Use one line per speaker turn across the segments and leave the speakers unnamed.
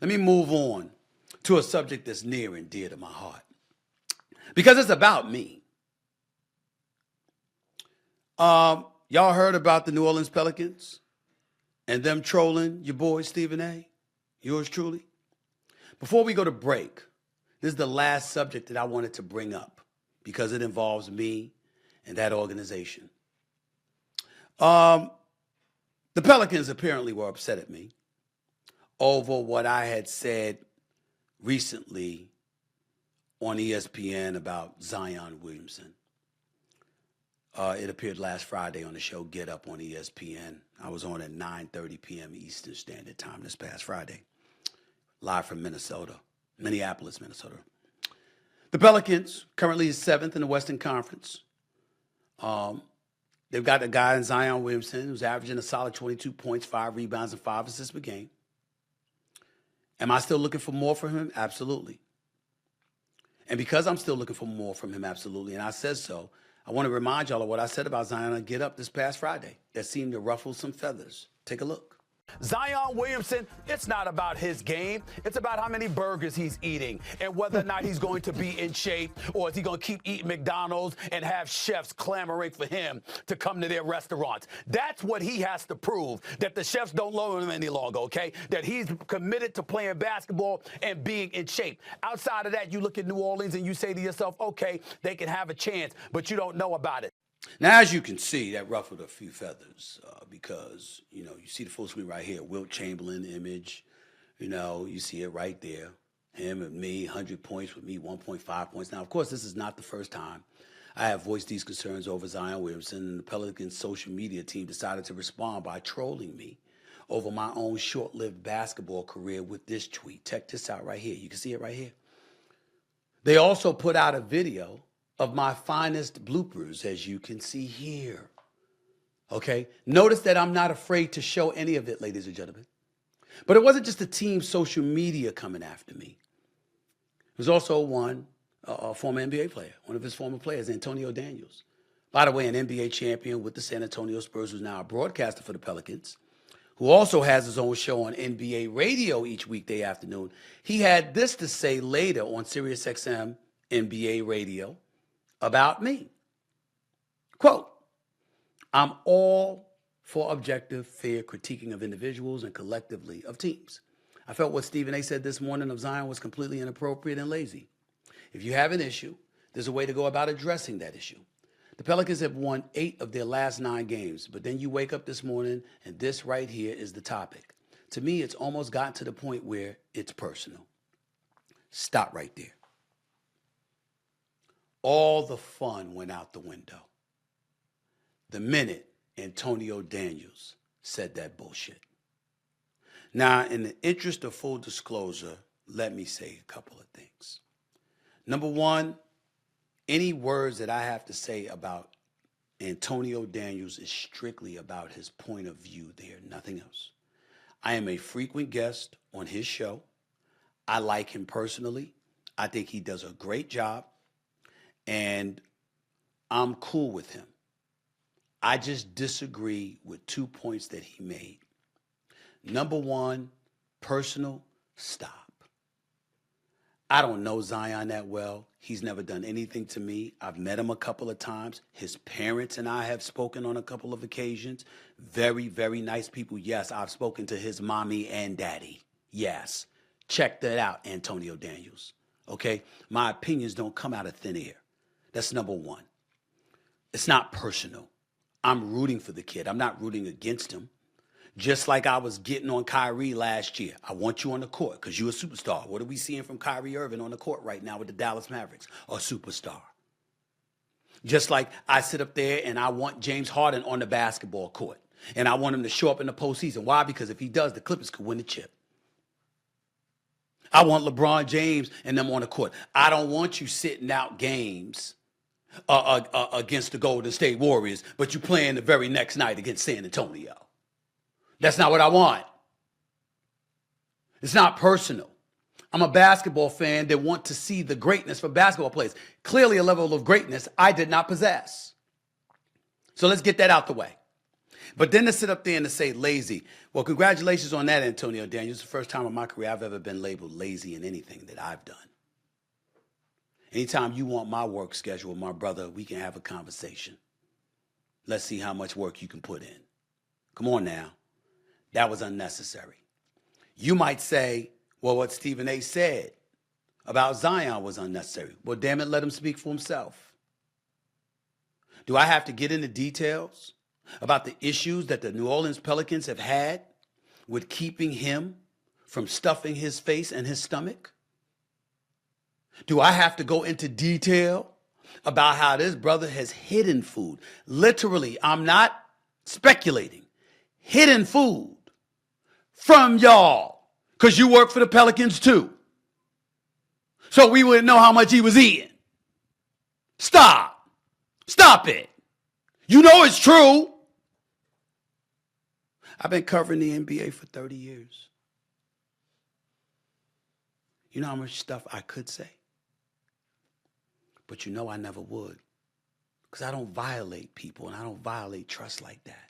Let me move on to a subject that's near and dear to my heart because it's about me. Y'all heard about the New Orleans Pelicans and them trolling your boy Stephen A, yours truly? Before we go to break, this is the last subject that I wanted to bring up because it involves me and that organization. The Pelicans apparently were upset at me over what I had said recently on ESPN about Zion Williamson. It appeared last Friday on the show Get Up on ESPN. I was on at 9:30 p.m. Eastern Standard Time this past Friday, live from Minneapolis, Minnesota. The Pelicans currently is 7th in the Western Conference. They've got a guy in Zion Williamson who's averaging a solid 22 points, 5 rebounds, and 5 assists per game. Am I still looking for more from him? Absolutely. And because I'm still looking for more from him, absolutely, and I said so, I want to remind y'all of what I said about Zion on Get Up this past Friday that seemed to ruffle some feathers. Take a look.
Zion Williamson, it's not about his game. It's about how many burgers he's eating and whether or not he's going to be in shape, or is he going to keep eating McDonald's and have chefs clamoring for him to come to their restaurants. That's what he has to prove, that the chefs don't love him any longer, okay? That he's committed to playing basketball and being in shape. Outside of that, you look at New Orleans and you say to yourself, okay, they can have a chance, but you don't know about it.
Now, as you can see, that ruffled a few feathers because, you see the full screen right here, Wilt Chamberlain image. You see it right there. Him and me, 100 points with me, 1.5 points. Now, of course, this is not the first time I have voiced these concerns over Zion Williamson, and the Pelicans social media team decided to respond by trolling me over my own short-lived basketball career with this tweet. Check this out right here. You can see it right here. They also put out a video of my finest bloopers, as you can see here. Okay? Notice that I'm not afraid to show any of it, ladies and gentlemen. But it wasn't just the team's social media coming after me. It was also a former NBA player, one of his former players, Antonio Daniels. By the way, an NBA champion with the San Antonio Spurs, who's now a broadcaster for the Pelicans, who also has his own show on NBA radio each weekday afternoon. He had this to say later on SiriusXM NBA radio about me. Quote, I'm all for objective, fair critiquing of individuals and collectively of teams. I felt what Stephen A said this morning of Zion was completely inappropriate and lazy. If you have an issue, there's a way to go about addressing that issue. The Pelicans have won 8 of their last 9 games, but then you wake up this morning and this right here is the topic. To me, it's almost gotten to the point where it's personal. Stop right there. All the fun went out the window the minute Antonio Daniels said that bullshit. Now, in the interest of full disclosure, let me say a couple of things. Number one, any words that I have to say about Antonio Daniels is strictly about his point of view there, nothing else. I am a frequent guest on his show. I like him personally. I think he does a great job. And I'm cool with him. I just disagree with 2 points that he made. Number one, personal, stop. I don't know Zion that well. He's never done anything to me. I've met him a couple of times. His parents and I have spoken on a couple of occasions. Very, very nice people. Yes, I've spoken to his mommy and daddy. Yes. Check that out, Antonio Daniels. Okay? My opinions don't come out of thin air. That's number one. It's not personal. I'm rooting for the kid. I'm not rooting against him. Just like I was getting on Kyrie last year. I want you on the court because you're a superstar. What are we seeing from Kyrie Irving on the court right now with the Dallas Mavericks? A superstar. Just like I sit up there and I want James Harden on the basketball court. And I want him to show up in the postseason. Why? Because if he does, the Clippers could win the chip. I want LeBron James and them on the court. I don't want you sitting out games against the Golden State Warriors, but you playing the very next night against San Antonio. That's not what I want. It's not personal. I'm a basketball fan that want to see the greatness for basketball players. Clearly a level of greatness I did not possess. So let's get that out the way. But then to sit up there and to say lazy, well, congratulations on that, Antonio Daniels. It's the first time in my career I've ever been labeled lazy in anything that I've done. Anytime you want my work schedule, my brother, we can have a conversation. Let's see how much work you can put in. Come on now. That was unnecessary. You might say, well, what Stephen A. said about Zion was unnecessary. Well, damn it, let him speak for himself. Do I have to get into details about the issues that the New Orleans Pelicans have had with keeping him from stuffing his face and his stomach? Do I have to go into detail about how this brother has hidden food? Literally, I'm not speculating. Hidden food from y'all, because you work for the Pelicans too. So we wouldn't know how much he was eating. Stop. Stop it. You know it's true. I've been covering the NBA for 30 years. You know how much stuff I could say? But you know I never would. Because I don't violate people and I don't violate trust like that.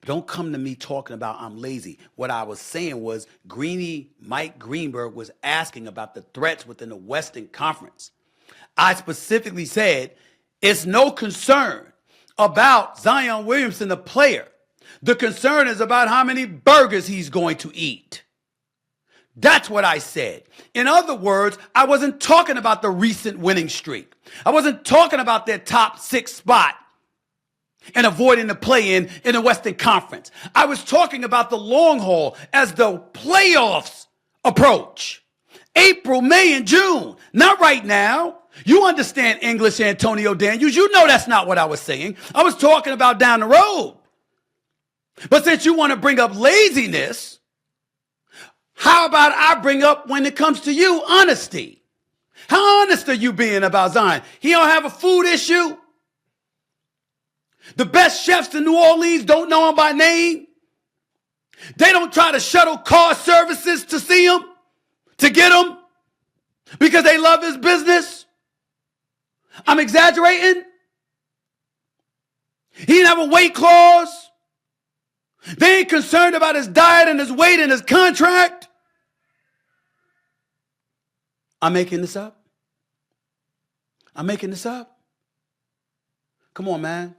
Don't come to me talking about I'm lazy. What I was saying was Mike Greenberg was asking about the threats within the Western Conference. I specifically said it's no concern about Zion Williamson, the player. The concern is about how many burgers he's going to eat. That's what I said. In other words, I wasn't talking about the recent winning streak. I wasn't talking about their top 6 spot and avoiding the play-in in the Western Conference. I was talking about the long haul as the playoffs approach. April, May, and June. Not right now. You understand English, Antonio Daniels. You know that's not what I was saying. I was talking about down the road. But since you want to bring up laziness, how about I bring up, when it comes to you, honesty? How honest are you being about Zion? He don't have a food issue? The best chefs in New Orleans don't know him by name? They don't try to shuttle car services to see him, to get him, because they love his business? I'm exaggerating? He didn't have a weight clause? They ain't concerned about his diet and his weight and his contract? I'm making this up. I'm making this up. Come on, man.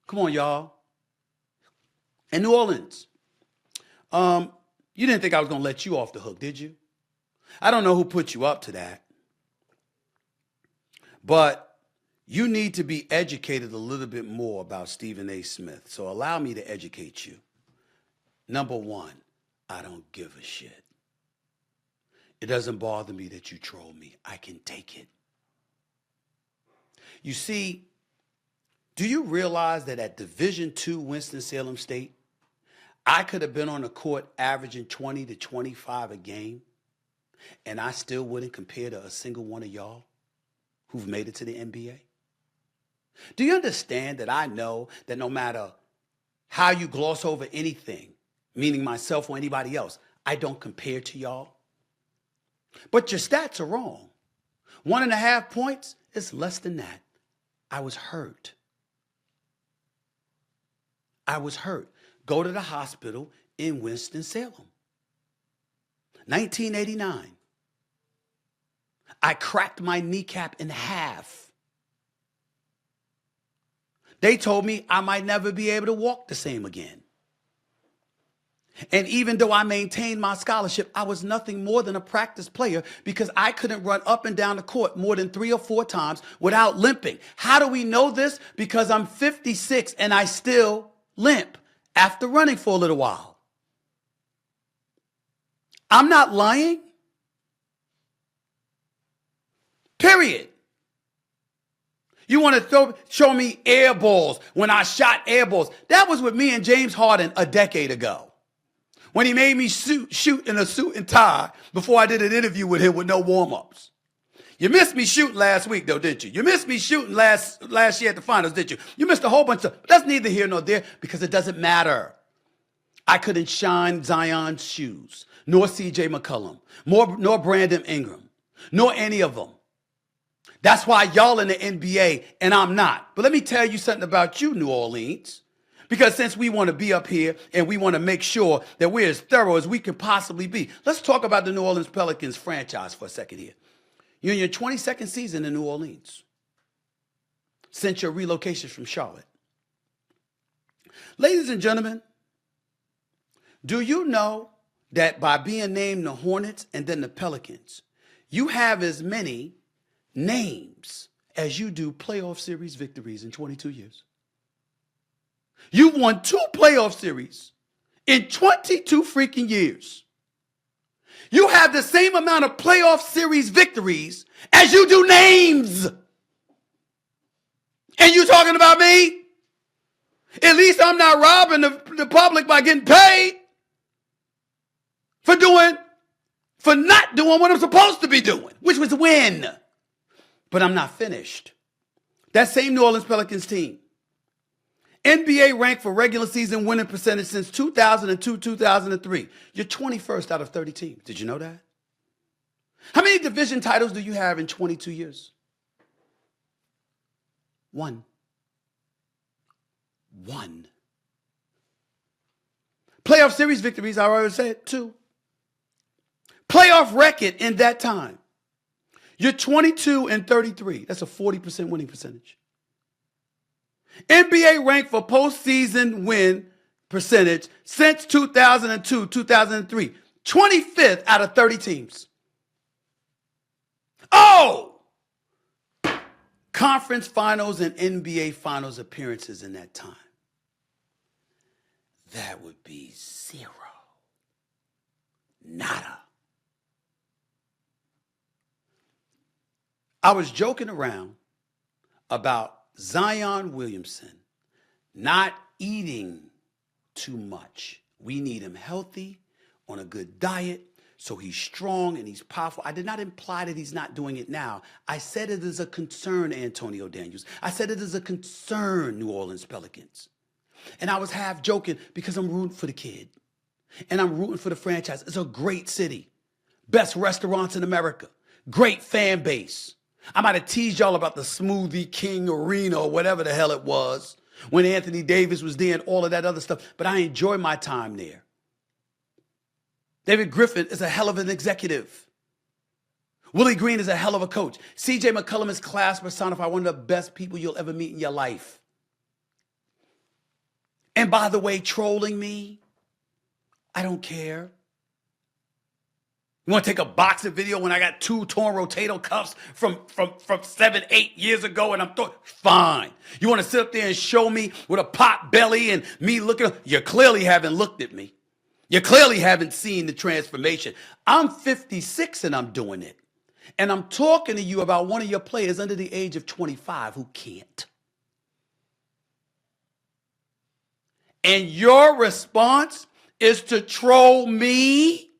Come on, y'all. In New Orleans, you didn't think I was going to let you off the hook, did you? I don't know who put you up to that. But you need to be educated a little bit more about Stephen A. Smith. So allow me to educate you. Number one, I don't give a shit. It doesn't bother me that you troll me. I can take it. You see, do you realize that at Division II Winston-Salem State, I could have been on the court averaging 20 to 25 a game, and I still wouldn't compare to a single one of y'all who've made it to the NBA? Do you understand that I know that no matter how you gloss over anything, meaning myself or anybody else, I don't compare to y'all? But your stats are wrong. 1.5 points is less than that. I was hurt. I was hurt. Go to the hospital in Winston-Salem. 1989. I cracked my kneecap in half. They told me I might never be able to walk the same again. And even though I maintained my scholarship, I was nothing more than a practice player because I couldn't run up and down the court more than 3 or 4 times without limping. How do we know this? Because I'm 56 and I still limp after running for a little while. I'm not lying. Period. You want to show me air balls when I shot air balls. That was with me and James Harden a decade ago, when he made me shoot in a suit and tie before I did an interview with him with no warm-ups. You missed me shooting last week, though, didn't you? You missed me shooting last year at the finals, didn't you? You missed a whole bunch of stuff. That's neither here nor there because it doesn't matter. I couldn't shine Zion's shoes, nor C.J. McCollum, nor Brandon Ingram, nor any of them. That's why y'all in the NBA and I'm not. But let me tell you something about you, New Orleans. Because since we want to be up here and we want to make sure that we're as thorough as we can possibly be, let's talk about the New Orleans Pelicans franchise for a second here. You're in your 22nd season in New Orleans since your relocation from Charlotte. Ladies and gentlemen, do you know that by being named the Hornets and then the Pelicans, you have as many names as you do playoff series victories in 22 years? You've won 2 playoff series in 22 freaking years. You have the same amount of playoff series victories as you do names. And you talking about me? At least I'm not robbing the public by getting paid for not doing what I'm supposed to be doing, which was win. But I'm not finished. That same New Orleans Pelicans team, NBA ranked for regular season winning percentage since 2002-2003. You're 21st out of 30 teams. Did you know that? How many division titles do you have in 22 years? 1. 1. Playoff series victories, I already said, 2. Playoff record in that time. You're 22-33. That's a 40% winning percentage. NBA ranked for postseason win percentage since 2002-2003. 25th out of 30 teams. Oh! Conference finals and NBA finals appearances in that time. That would be 0. Nada. I was joking around about Zion Williamson not eating too much. We need him healthy, on a good diet, so he's strong and he's powerful. I did not imply that he's not doing it now. I said it is a concern, Antonio Daniels. I said it is a concern, New Orleans Pelicans. And I was half joking because I'm rooting for the kid. And I'm rooting for the franchise. It's a great city. Best restaurants in America. Great fan base. I might have teased y'all about the Smoothie King Arena or whatever the hell it was when Anthony Davis was there and all of that other stuff. But I enjoy my time there. David Griffin is a hell of an executive. Willie Green is a hell of a coach. C.J. McCollum is class personified, one of the best people you'll ever meet in your life. And by the way, trolling me, I don't care. You want to take a boxing video when I got 2 torn rotator cuffs from 7, 8 years ago and I'm fine. You want to sit up there and show me with a pot belly and me looking, you clearly haven't looked at me. You clearly haven't seen the transformation. I'm 56 and I'm doing it. And I'm talking to you about one of your players under the age of 25 who can't. And your response is to troll me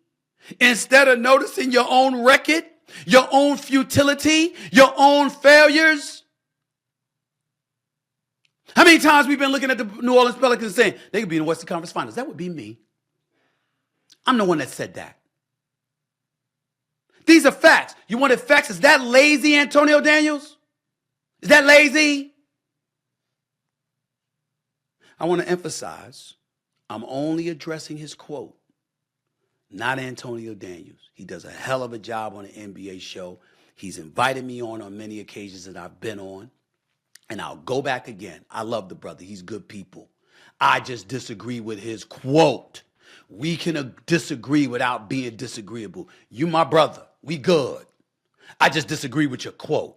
instead of noticing your own record, your own futility, your own failures. How many times we've been looking at the New Orleans Pelicans saying they could be in the Western Conference Finals? That would be me. I'm the one that said that. These are facts. You wanted facts? Is that lazy, Antonio Daniels? Is that lazy? I want to emphasize, I'm only addressing his quote, not Antonio Daniels. He does a hell of a job on an NBA show. He's invited me on many occasions that I've been on. And I'll go back again. I love the brother. He's good people. I just disagree with his quote. We can disagree without being disagreeable. You my brother. We good. I just disagree with your quote.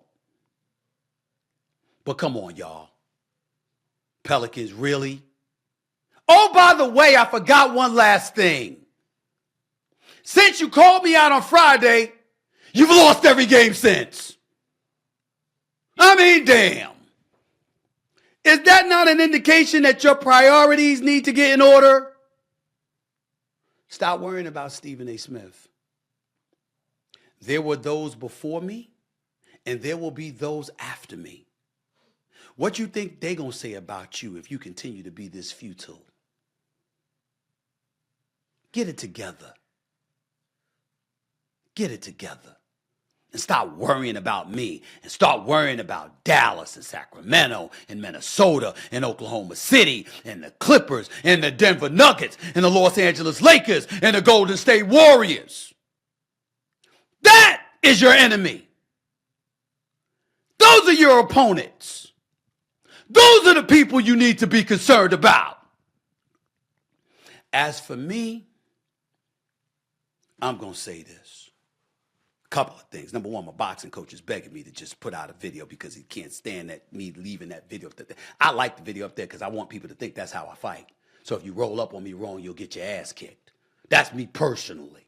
But come on, y'all. Pelicans, really? Oh, by the way, I forgot one last thing. Since you called me out on Friday, you've lost every game since. I mean, damn. Is that not an indication that your priorities need to get in order? Stop worrying about Stephen A. Smith. There were those before me, and there will be those after me. What you think they gonna say about you if you continue to be this futile? Get it together. Get it together. and stop worrying about me and start worrying about Dallas and Sacramento and Minnesota and Oklahoma City and the Clippers and the Denver Nuggets and the Los Angeles Lakers and the Golden State Warriors. That is your enemy. Those are your opponents. Those are the people you need to be concerned about. As for me, I'm going to say this. A couple of things. Number one, my boxing coach is begging me to just put out a video because he can't stand me leaving that video up there. I like the video up there because I want people to think that's how I fight. So if you roll up on me wrong, you'll get your ass kicked. That's me personally.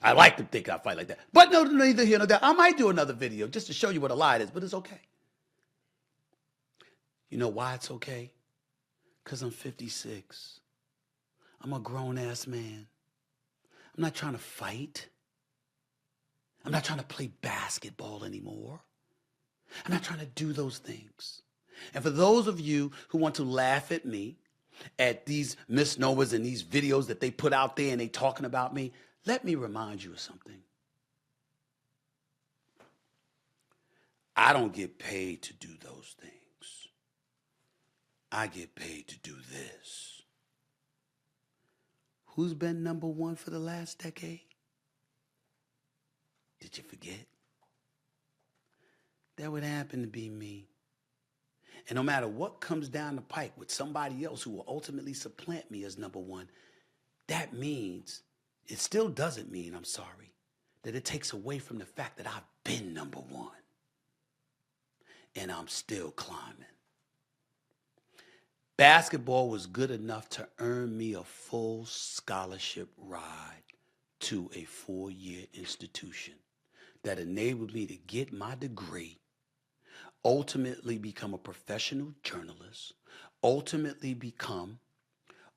I like to think I fight like that. But no, neither here nor there. I might do another video just to show you what a lie is, but it's okay. You know why it's okay? Because I'm 56. I'm a grown-ass man. I'm not trying to fight. I'm not trying to play basketball anymore. I'm not trying to do those things. And for those of you who want to laugh at me, at these misnomers and these videos that they put out there and they talking about me, let me remind you of something. I don't get paid to do those things. I get paid to do this. Who's been number one for the last decade? Did you forget? That would happen to be me. And no matter what comes down the pike with somebody else who will ultimately supplant me as number one, that means, it still doesn't mean, I'm sorry, that it takes away from the fact that I've been number one. And I'm still climbing. Basketball was good enough to earn me a full scholarship ride to a 4-year institution that enabled me to get my degree, ultimately become a professional journalist, ultimately become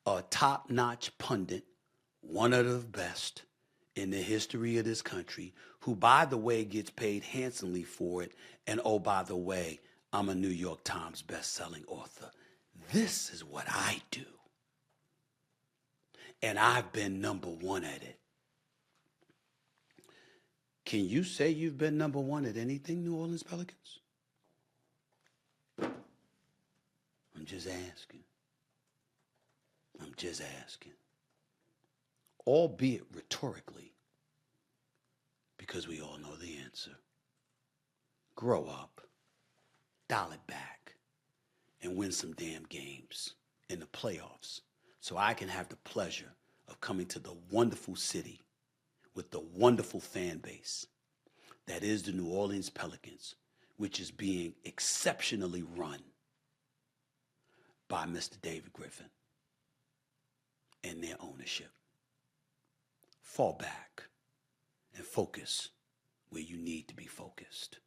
a top-notch pundit, one of the best in the history of this country, who, by the way, gets paid handsomely for it. And oh, by the way, I'm a New York Times best-selling author. This is what I do. And I've been number one at it. Can you say you've been number one at anything, New Orleans Pelicans? I'm just asking. I'm just asking. Albeit rhetorically, because we all know the answer. Grow up, dial it back, and win some damn games in the playoffs so I can have the pleasure of coming to the wonderful city with the wonderful fan base that is the New Orleans Pelicans, which is being exceptionally run by Mr. David Griffin and their ownership. Fall back and focus where you need to be focused.